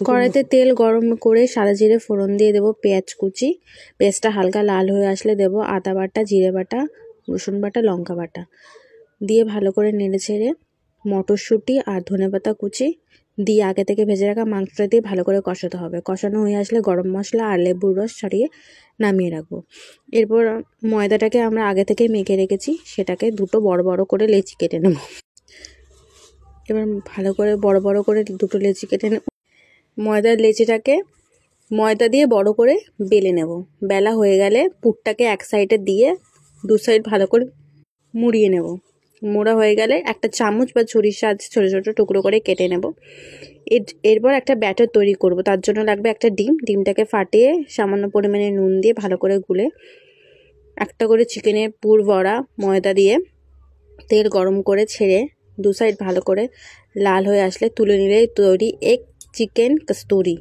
কড়াইতে তেল গরম করে সাদা জিরে ফোড়ন দিয়ে দেবো পেঁয়াজ কুচি। পেঁয়াজটা হালকা লাল হয়ে আসলে দেবো আদা বাটা, জিরে বাটা, রসুন বাটা, লঙ্কা বাটা দিয়ে ভালো করে নেড়ে ছেড়ে মটরশুঁটি আর ধনেপাতা কুচি দিয়ে আগে থেকে ভেজে রাখা মাংসটা দিয়ে ভালো করে কষাতে হবে। কষানো হয়ে আসলে গরম মশলা আর লেবুর রস ছড়িয়ে নামিয়ে রাখবো। এরপর ময়দাটাকে আমরা আগে থেকে মেখে রেখেছি, সেটাকে দুটো বড় বড় করে লেচি কেটে নেব। এবার ভালো করে বড় বড় করে দুটো লেচি কেটে নেব। ময়দার লেচিটাকে ময়দা দিয়ে বড় করে বেলে নেব। বেলা হয়ে গেলে পুরটাকে এক সাইডে দিয়ে দু সাইড ভালো করে মুড়িয়ে নেব। মোড়া হয়ে গেলে একটা চামচ বা ছুরির সাহায্যে ছোটো ছোটো টুকরো করে কেটে নেব। এরপর একটা ব্যাটার তৈরি করব। তার জন্য লাগবে একটা ডিমটাকে ফাটিয়ে সামান্য পরিমাণে নুন দিয়ে ভালো করে গুলে একটা করে চিকেনের পুর ভরা ময়দা দিয়ে তেল গরম করে ছেড়ে দু সাইড ভালো করে লাল হয়ে আসলে তুলে নিলে তৈরি এক চিকেন কস্তুরি।